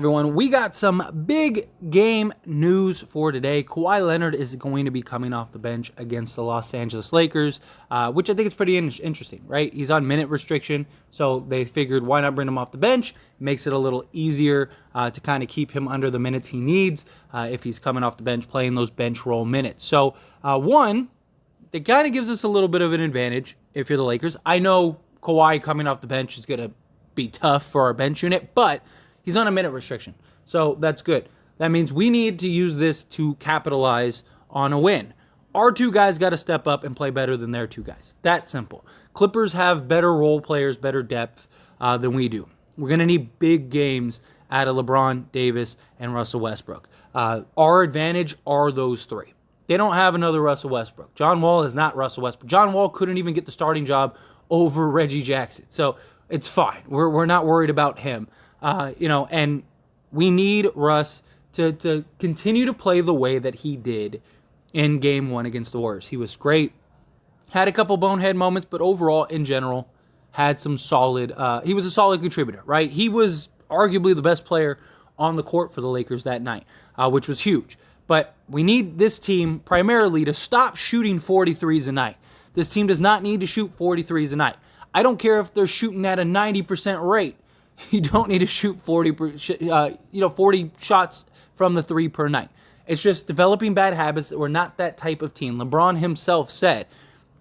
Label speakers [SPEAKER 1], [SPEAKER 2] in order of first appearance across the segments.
[SPEAKER 1] Everyone, we got some big game news for today. Kawhi Leonard is going to be coming off the bench against the Los Angeles Lakers, which I think is pretty interesting, right? He's on minute restriction, so they figured why not bring him off the bench? It makes it a little easier to kind of keep him under the minutes he needs if he's coming off the bench, playing those bench role minutes. So, one, it kind of gives us a little bit of an advantage if you're the Lakers. I know Kawhi coming off the bench is going to be tough for our bench unit, but he's on a minute restriction, so that's good. That means we need to use this to capitalize on a win. Our two guys got to step up and play better than their two guys. That simple. Clippers have better role players, better depth than we do. We're going to need big games out of LeBron, Davis, and Russell Westbrook. Our advantage are those three. They don't have another Russell Westbrook. John Wall is not Russell Westbrook. John Wall couldn't even get the starting job over Reggie Jackson, so it's fine. We're not worried about him. And we need Russ to continue to play the way that he did in Game 1 against the Warriors. He was great, had a couple bonehead moments, but overall, in general, had some solid, he was a solid contributor, right? He was arguably the best player on the court for the Lakers that night, which was huge. But we need this team primarily to stop shooting 43s a night. This team does not need to shoot 43s a night. I don't care if they're shooting at a 90% rate. You don't need to shoot 40 shots from the three per night. It's just developing bad habits. We're not that type of team. LeBron himself said,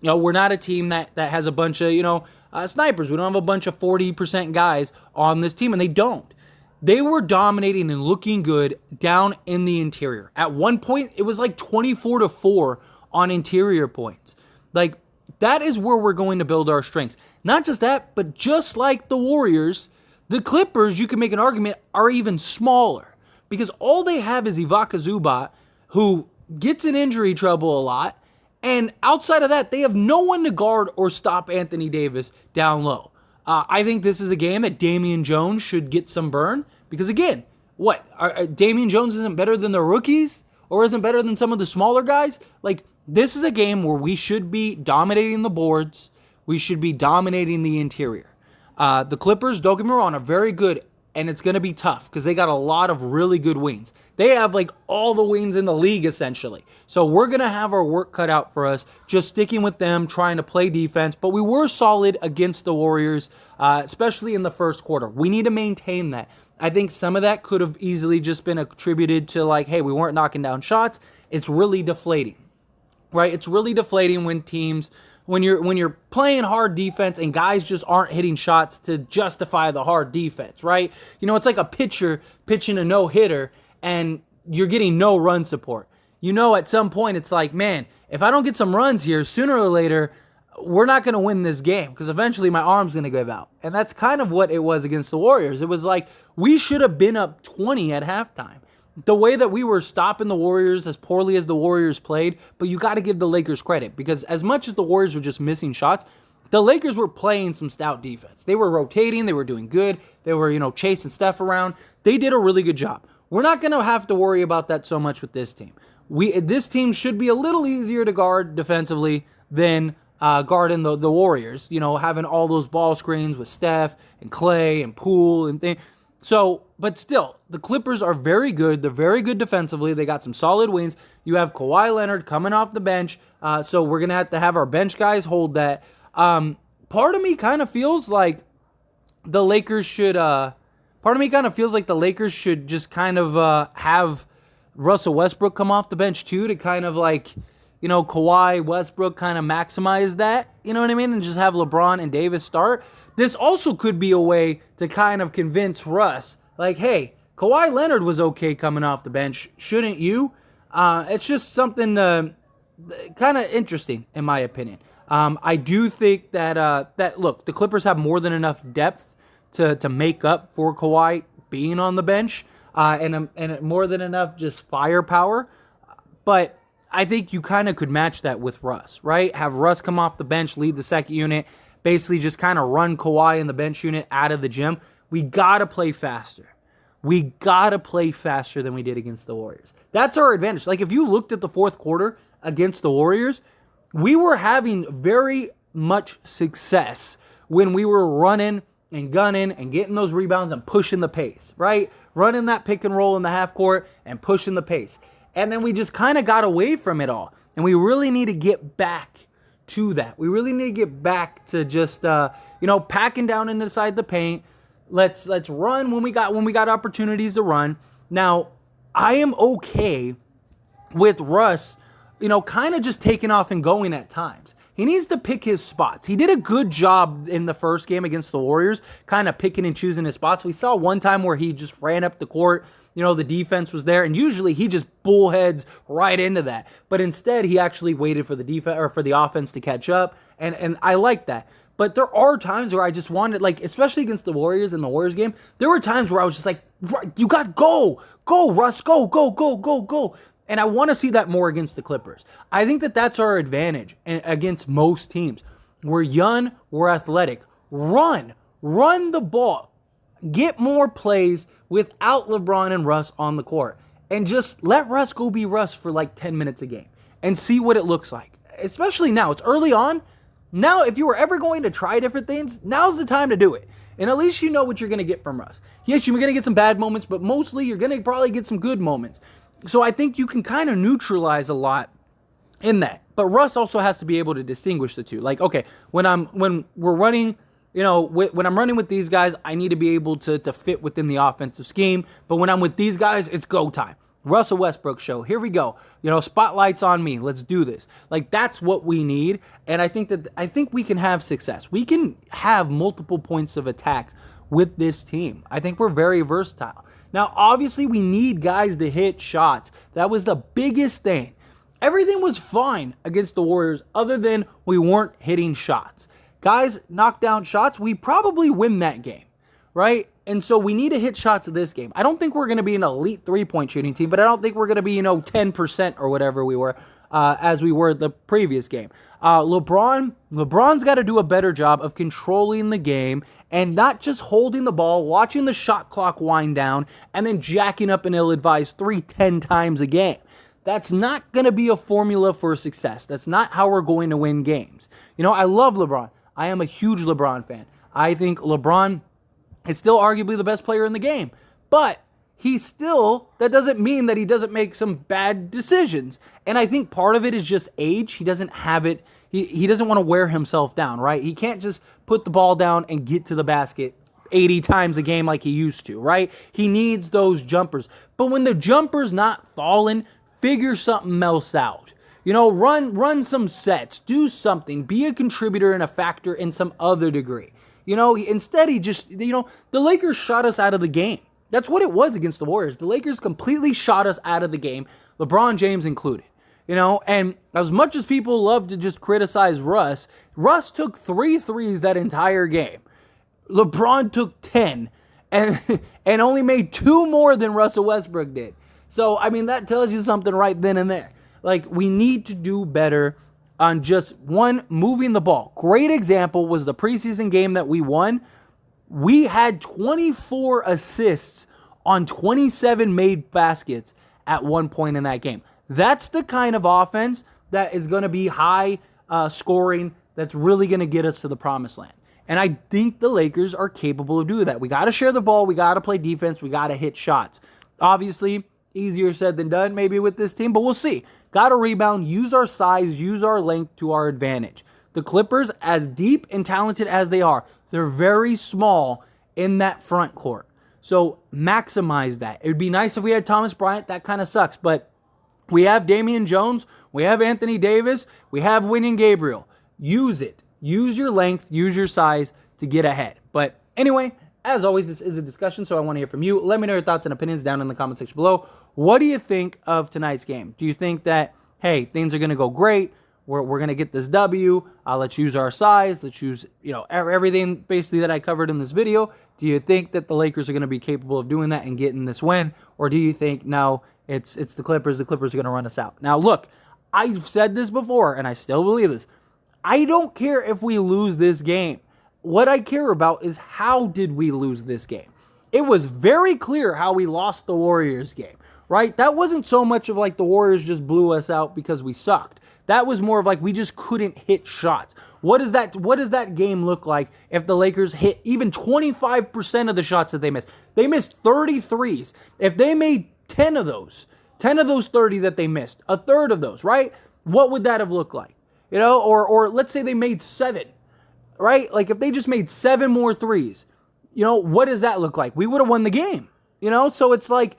[SPEAKER 1] we're not a team that has a bunch of, snipers. We don't have a bunch of 40% guys on this team, and they don't. They were dominating and looking good down in the interior. At one point, it was like 24-4 on interior points. Like, that is where we're going to build our strengths. Not just that, but just like the Warriors, the Clippers, you can make an argument, are even smaller because all they have is Ivica Zubac, who gets in injury trouble a lot, and outside of that, they have no one to guard or stop Anthony Davis down low. I think this is a game that Damian Jones should get some burn because, again, Damian Jones isn't better than the rookies or isn't better than some of the smaller guys? Like, this is a game where we should be dominating the boards. We should be dominating the interior. The Clippers, don't get me wrong, are very good, and it's going to be tough because they got a lot of really good wings. They have like all the wings in the league, essentially. So we're going to have our work cut out for us, just sticking with them, trying to play defense. But we were solid against the Warriors, especially in the first quarter. We need to maintain that. I think some of that could have easily just been attributed to like, hey, we weren't knocking down shots. It's really deflating, right? It's really deflating when teams... When you're playing hard defense and guys just aren't hitting shots to justify the hard defense, right? It's like a pitcher pitching a no-hitter and you're getting no run support. At some point it's like, man, if I don't get some runs here, sooner or later, we're not going to win this game because eventually my arm's going to give out. And that's kind of what it was against the Warriors. It was like we should have been up 20 at halftime. The way that we were stopping the Warriors as poorly as the Warriors played, but you got to give the Lakers credit because as much as the Warriors were just missing shots, the Lakers were playing some stout defense. They were rotating. They were doing good. They were, chasing Steph around. They did a really good job. We're not going to have to worry about that so much with this team. This team should be a little easier to guard defensively than guarding the Warriors, having all those ball screens with Steph and Clay and Poole and things. So, but still, the Clippers are very good. They're very good defensively. They got some solid wins. You have Kawhi Leonard coming off the bench. So we're going to have our bench guys hold that. Part of me kind of feels like the Lakers should, just kind of have Russell Westbrook come off the bench too to kind of like, Kawhi, Westbrook kind of maximize that, you know what I mean? And just have LeBron and Davis start. This also could be a way to kind of convince Russ, like, hey, Kawhi Leonard was okay coming off the bench. Shouldn't you? It's just something kind of interesting, in my opinion. I do think that look, the Clippers have more than enough depth to make up for Kawhi being on the bench and more than enough just firepower. But I think you kind of could match that with Russ, right? Have Russ come off the bench, lead the second unit, basically just kind of run Kawhi and the bench unit out of the gym. We got to play faster. We got to play faster than we did against the Warriors. That's our advantage. Like, if you looked at the fourth quarter against the Warriors, we were having very much success when we were running and gunning and getting those rebounds and pushing the pace, right? Running that pick and roll in the half court and pushing the pace. And then we just kind of got away from it all. And we really need to get back to that. We really need to get back to just, packing down inside the paint. Let's run when we got opportunities to run. Now, I am okay with Russ, kind of just taking off and going at times. He needs to pick his spots. He did a good job in the first game against the Warriors, kind of picking and choosing his spots. We saw one time where he just ran up the court. The defense was there, and usually he just bullheads right into that. But instead, he actually waited for the defense or for the offense to catch up, and I like that. But there are times where I just wanted, especially against the Warriors in the Warriors game, there were times where I was just like, you got to go, Russ, go. And I want to see that more against the Clippers. I think that that's our advantage against most teams. We're young, we're athletic. Run the ball. Get more plays without LeBron and Russ on the court. And just let Russ go be Russ for 10 minutes a game and see what it looks like. Especially now. It's early on. Now, if you were ever going to try different things, now's the time to do it. And at least you know what you're going to get from Russ. Yes, you're going to get some bad moments, but mostly you're going to probably get some good moments. So I think you can kind of neutralize a lot in that. But Russ also has to be able to distinguish the two. When we're running, when I'm running with these guys, I need to be able to fit within the offensive scheme. But when I'm with these guys, it's go time. Russell Westbrook show. Here we go. Spotlight's on me. Let's do this. That's what we need. And I think we can have success. We can have multiple points of attack with this team. I think we're very versatile. Now, obviously, we need guys to hit shots. That was the biggest thing. Everything was fine against the Warriors other than we weren't hitting shots. Guys knock down shots, we probably win that game, right? And so we need to hit shots in this game. I don't think we're going to be an elite three-point shooting team, but I don't think we're going to be, 10% or whatever we were as we were the previous game. LeBron's got to do a better job of controlling the game and not just holding the ball, watching the shot clock wind down, and then jacking up an ill-advised 10 times a game. That's not going to be a formula for success. That's not how we're going to win games. I love LeBron. I am a huge LeBron fan. I think LeBron is still arguably the best player in the game. But that doesn't mean that he doesn't make some bad decisions. And I think part of it is just age. He doesn't have it. He doesn't want to wear himself down, right? He can't just put the ball down and get to the basket 80 times a game like he used to, right? He needs those jumpers. But when the jumper's not falling, figure something else out. Run some sets, do something, be a contributor and a factor in some other degree. Instead he just, the Lakers shot us out of the game. That's what it was against the Warriors. The Lakers completely shot us out of the game, LeBron James included. And as much as people love to just criticize Russ took 3 threes that entire game. LeBron took 10 and only made 2 more than Russell Westbrook did. So, that tells you something right then and there. We need to do better on just, one, moving the ball. Great example was the preseason game that we won. We had 24 assists on 27 made baskets at one point in that game. That's the kind of offense that is going to be high scoring, that's really going to get us to the promised land. And I think the Lakers are capable of doing that. We got to share the ball. We got to play defense. We got to hit shots. Obviously, easier said than done maybe with this team, but we'll see. Got to rebound, use our size, use our length to our advantage. The Clippers, as deep and talented as they are, they're very small in that front court. So maximize that. It would be nice if we had Thomas Bryant. That kind of sucks, but we have Damian Jones, we have Anthony Davis, we have Wenyen Gabriel. Use it. Use your length, use your size to get ahead. But anyway, as always, this is a discussion, so I want to hear from you. Let me know your thoughts and opinions down in the comment section below. What do you think of tonight's game? Do you think that, hey, things are going to go great? We're going to get this W. Let's use our size. Let's use, everything basically that I covered in this video. Do you think that the Lakers are going to be capable of doing that and getting this win? Or do you think, no, it's the Clippers. The Clippers are going to run us out. Now, look, I've said this before, and I still believe this. I don't care if we lose this game. What I care about is how did we lose this game? It was very clear how we lost the Warriors game, right? That wasn't so much of the Warriors just blew us out because we sucked. That was more of like we just couldn't hit shots. What does that game look like if the Lakers hit even 25% of the shots that they missed? They missed 33s. If they made 10 of those 30 that they missed, a third of those, right? What would that have looked like? Or let's say they made 7, right? Like if they just made 7 more threes, what does that look like? We would have won the game. So it's like,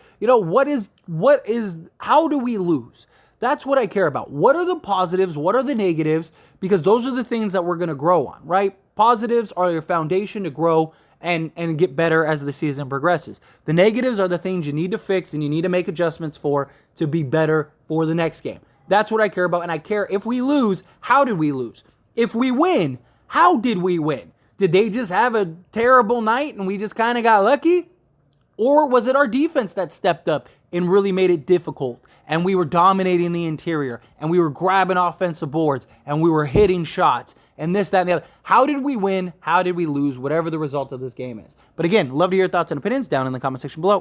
[SPEAKER 1] how do we lose? That's what I care about. What are the positives? What are the negatives? Because those are the things that we're going to grow on, right? Positives are your foundation to grow and get better as the season progresses. The negatives are the things you need to fix and you need to make adjustments for to be better for the next game. That's what I care about. And I care if we lose, how did we lose? If we win, how did we win? Did they just have a terrible night and we just kind of got lucky? Or was it our defense that stepped up and really made it difficult? And we were dominating the interior and we were grabbing offensive boards and we were hitting shots and this, that, and the other. How did we win? How did we lose? Whatever the result of this game is. But again, love to hear your thoughts and opinions down in the comment section below.